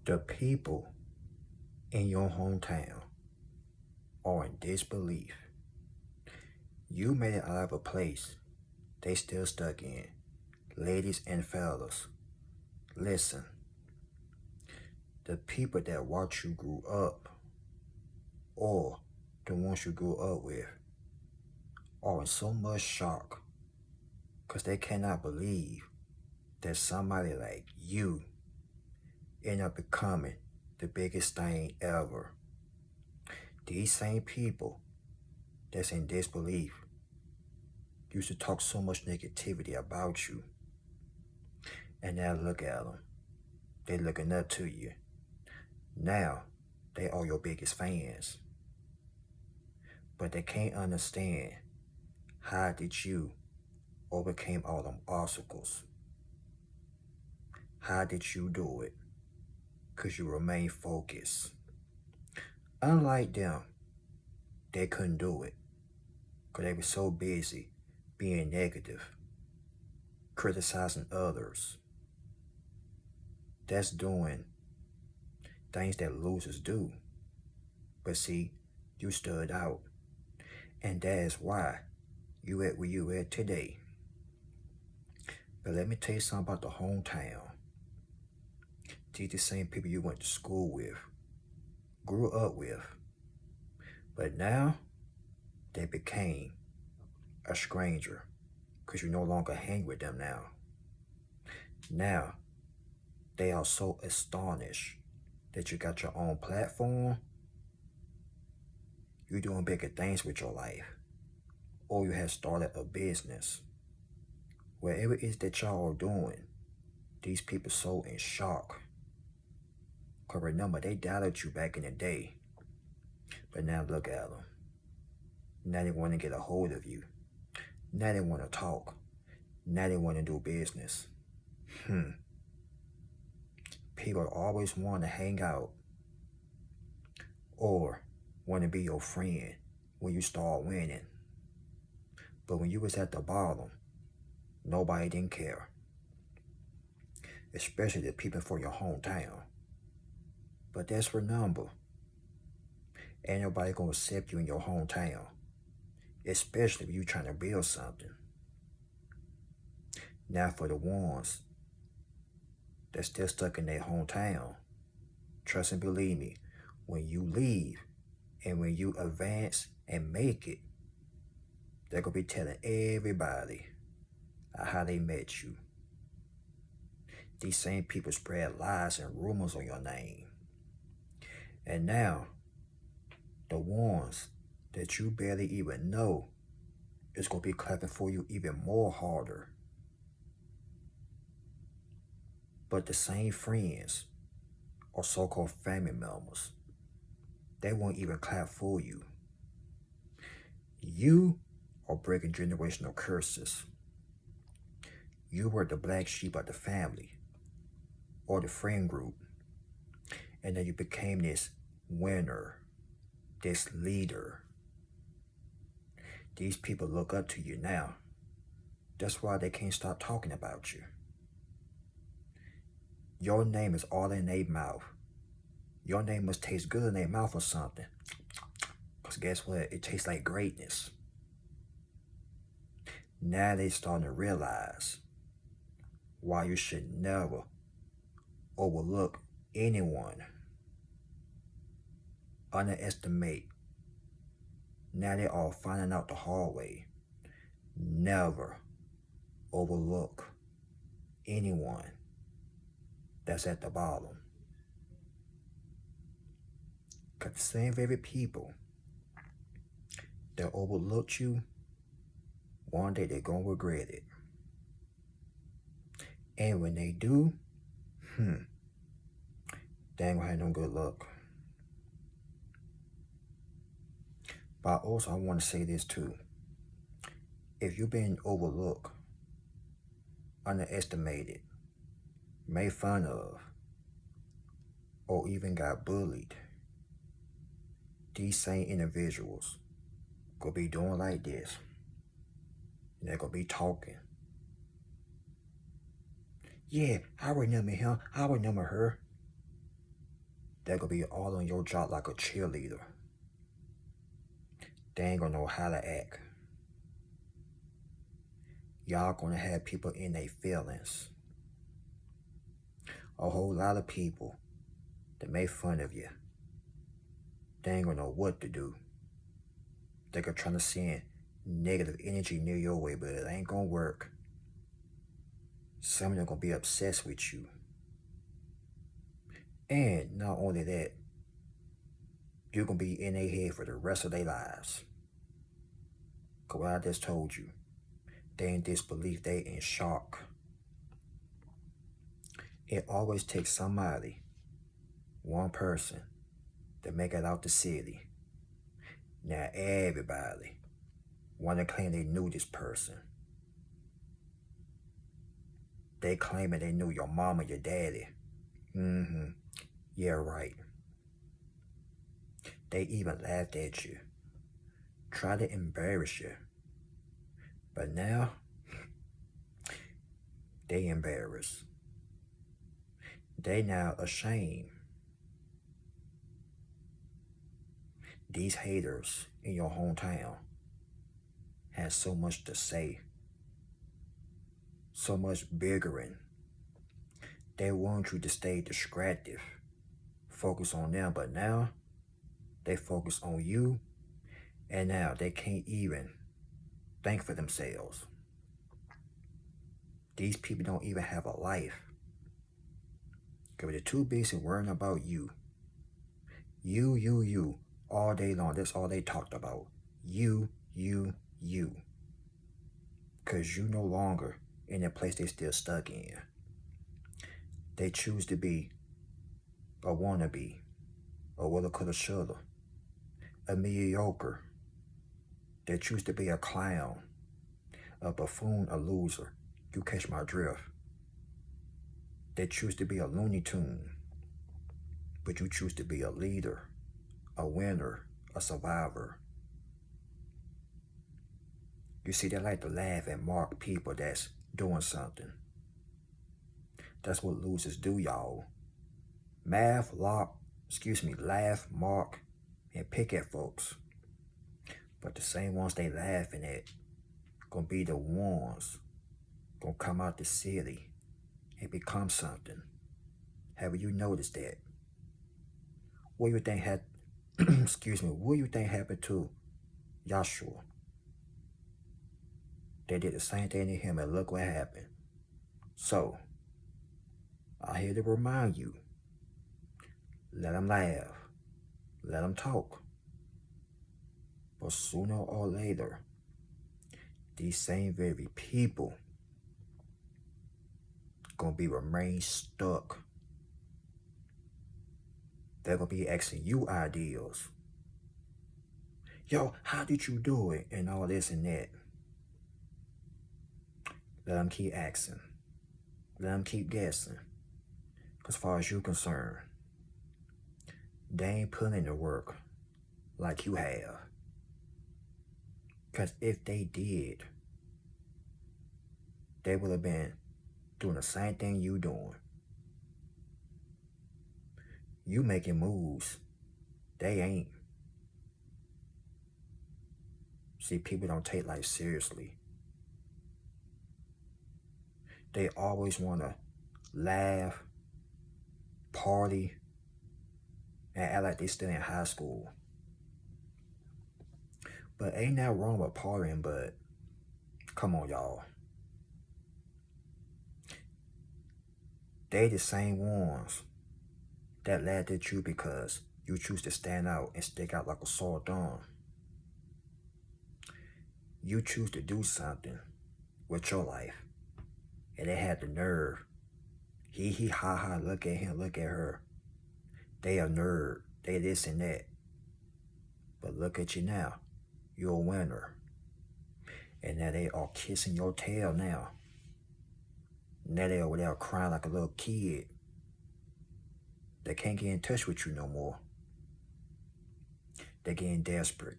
The people in your hometown are in disbelief. You made it out of a place they still stuck in. Ladies and fellas, listen. The people that watch you grew up, or the ones you grew up with, are in so much shock because they cannot believe that somebody like you end up becoming the biggest thing ever. These same people that's in disbelief used to talk so much negativity about you, and now look at them. They looking up to you. Now, they are your biggest fans. But they can't understand how did you overcame all them obstacles. How did you do it? Because you remain focused. Unlike them, they couldn't do it because they were so busy being negative, criticizing others. That's doing things that losers do. But see, you stood out. And that is why you at where you at today. But let me tell you something about the hometown. These the same people you went to school with, grew up with. But now, they became a stranger because you no longer hang with them now. Now, they are so astonished that you got your own platform, you're doing bigger things with your life, or you have started a business. Whatever it is that y'all are doing, these people so in shock. Because remember, they doubted you back in the day. But now look at them. Now they want to get a hold of you. Now they want to talk. Now they want to do business. People always want to hang out or want to be your friend when you start winning. But when you was at the bottom, nobody didn't care. Especially the people for your hometown. But that's remember, ain't nobody gonna accept you in your hometown. Especially if you trying to build something. Now for the ones that's still stuck in their hometown, trust and believe me, when you leave and when you advance and make it, they're gonna be telling everybody how they met you. These same people spread lies and rumors on your name. And now, the ones that you barely even know is gonna be clapping for you even more harder. But the same friends or so-called family members, they won't even clap for you. You are breaking generational curses. You were the black sheep of the family or the friend group. And then you became this winner, this leader. These people look up to you now. That's why they can't stop talking about you. Your name is all in their mouth. Your name must taste good in their mouth or something. Because guess what? It tastes like greatness. Now they starting to realize why you should never overlook anyone, underestimate. Now they all finding out the hard way. Never overlook anyone that's at the bottom. Because the same very people that overlooked you, one day they're going to regret it. And when they do, they ain't going to have no good luck. But also I want to say this too. If you've been overlooked, underestimated, made fun of, or even got bullied, these same individuals gonna be doing like this. And they're gonna be talking. Yeah, I remember him. I remember her. They're gonna be all on your job like a cheerleader. They ain't gonna know how to act. Y'all gonna have people in their feelings. A whole lot of people that make fun of you. They ain't gonna know what to do. They're gonna try to send negative energy near your way, but it ain't gonna work. Some of them gonna be obsessed with you. And not only that, you're gonna be in their head for the rest of their lives. Cause what I just told you, they in disbelief, they in shock. It always takes somebody, one person, to make it out the city. Now everybody wanna claim they knew this person. They claiming they knew your mama, your daddy. Yeah, right. They even laughed at you, tried to embarrass you. But now, they embarrassed. They now ashamed. These haters in your hometown have so much to say, so much bickering. They want you to stay distracted, focus on them, but now they focus on you, and now they can't even think for themselves. These people don't even have a life. Because they're too busy worrying about you. You, all day long. That's all they talked about. You. Because you no longer in the place they still stuck in. They choose to be a wannabe, a woulda, coulda, shoulda, a mediocre. They choose to be a clown, a buffoon, a loser. You catch my drift. They choose to be a Looney Tune, but you choose to be a leader, a winner, a survivor. You see, they like to laugh and mock people that's doing something. That's what losers do, y'all. Laugh, mock, and pick at folks. But the same ones they laughing at gonna be the ones gonna come out the city and become something. Have you noticed that? What do you think had what do you think happened to Yahshua? They did the same thing to him, and look what happened. So, I'm here to remind you, let them laugh, let them talk. But sooner or later, these same very people gonna remain stuck. They're gonna be asking you ideas. Yo, how did you do it? And all this and that. Let them keep asking. Let them keep guessing. As far as you're concerned, they ain't putting in the work like you have. Because if they did, they would have been doing the same thing you doing. You making moves. They ain't. See, people don't take life seriously. They always want to laugh, party, and act like they still in high school. But ain't that wrong with partying, but come on, y'all. They the same ones that laughed at you because you choose to stand out and stick out like a sore thumb. You choose to do something with your life, and they had the nerve. He, ha, look at him, look at her. They a nerd, they this and that. But look at you now, you're a winner. And now they are kissing your tail now. Now they over there crying like a little kid. They can't get in touch with you no more. They're getting desperate.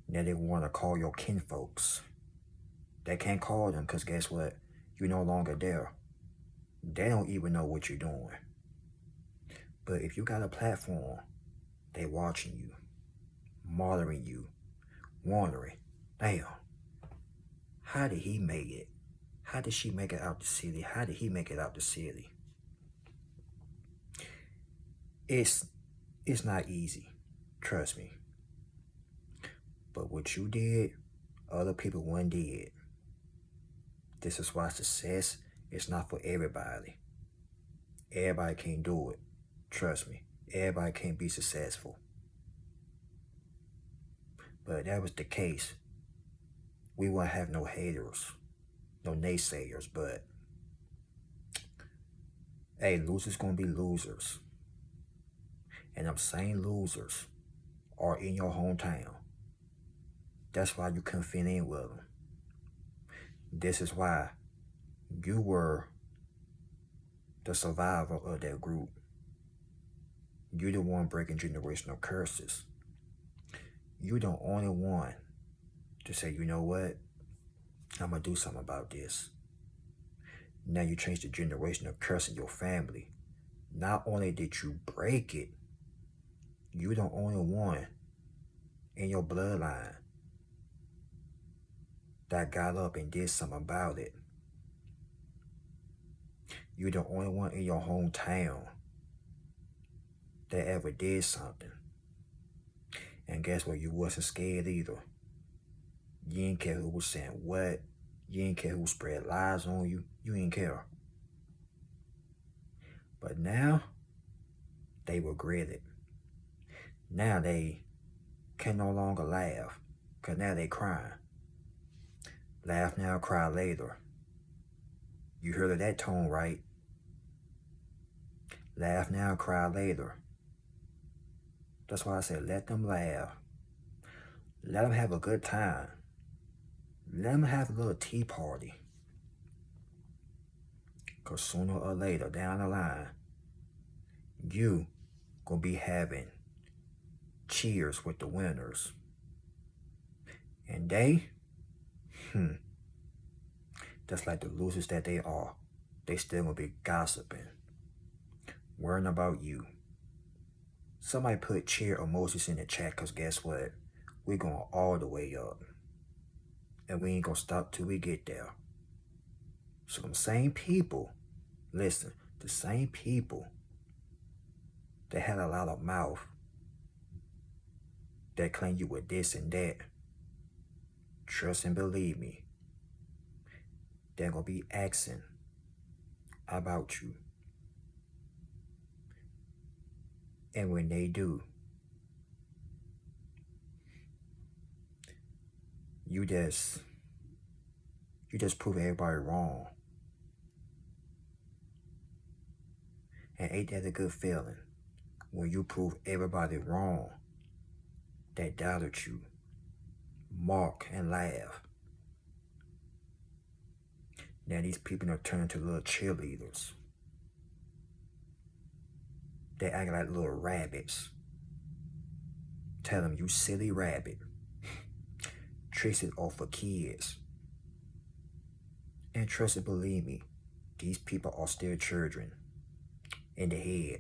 Now they want to call your kinfolks. They can't call them because guess what? You're no longer there. They don't even know what you're doing. But if you got a platform, they watching you, monitoring you, wondering, damn, how did he make it? How did she make it out the city? How did he make it out the city? It's not easy, trust me. But what you did, other people wouldn't did. This is why success is not for everybody. Everybody can't do it. Trust me, everybody can't be successful. But if that was the case, we wouldn't have no haters, no naysayers, but hey, losers gonna be losers. And I'm saying losers are in your hometown. That's why you couldn't fit in with them. This is why you were the survivor of that group. You're the one breaking generational curses. You're the only one to say, you know what? I'm going to do something about this. Now you change the generational curse in your family. Not only did you break it, you're the only one in your bloodline that got up and did something about it. You're the only one in your hometown that ever did something. And guess what? You wasn't scared either. You didn't care who was saying what. You didn't care who spread lies on you. You didn't care. But now, they regret it. Now they can no longer laugh, because now they crying. Laugh now, cry later. You heard of that tone, right? Laugh now, cry later. That's why I said let them laugh. Let them have a good time. Let them have a little tea party. Because sooner or later, down the line, you gonna be having cheers with the winners. And they, just like the losers that they are, they still gonna be gossiping, worrying about you. Somebody put cheer emojis in the chat, because guess what? We're going all the way up. And we ain't gonna stop till we get there. So them same people, listen, the same people that had a lot of mouth, that claim you were this and that, trust and believe me, they're gonna be asking about you. And when they do, you just prove everybody wrong. And ain't that a good feeling? When you prove everybody wrong that doubted you, mock and laugh. Now these people are turning to little cheerleaders. They act like little rabbits. Tell them, you silly rabbit. Tricks it off for kids. And trust and believe me, these people are still children in the head.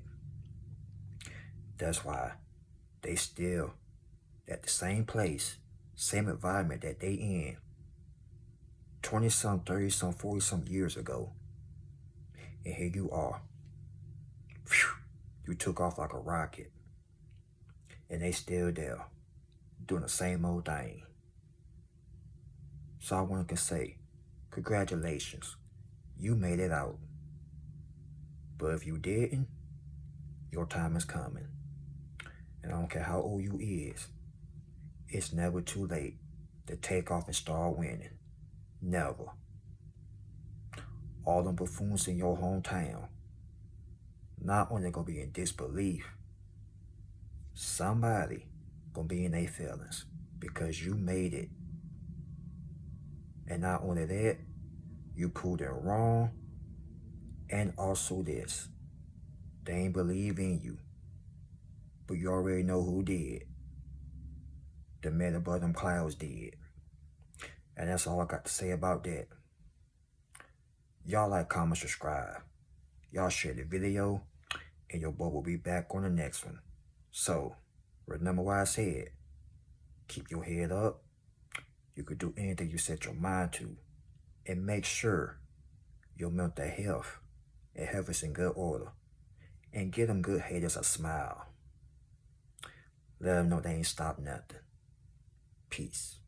That's why they still at the same place, same environment that they in 20-some, 30-some, 40-some years ago. And here you are. Phew, you took off like a rocket. And they still there, doing the same old thing. So I want to say, congratulations, you made it out. But if you didn't, your time is coming. And I don't care how old you is, it's never too late to take off and start winning. Never. All them buffoons in your hometown, not only gonna be in disbelief, somebody gonna be in their feelings because you made it. And not only that, you proved them wrong. And also this, they ain't believe in you. But you already know who did. The man above them clouds did. And that's all I got to say about that. Y'all like, comment, subscribe. Y'all share the video. and your boy will be back on the next one. So, remember what I said. Keep your head up. You could do anything you set your mind to. And make sure your mental health and health is in good order. And give them good haters a smile. Let them know they ain't stopped nothing. Peace.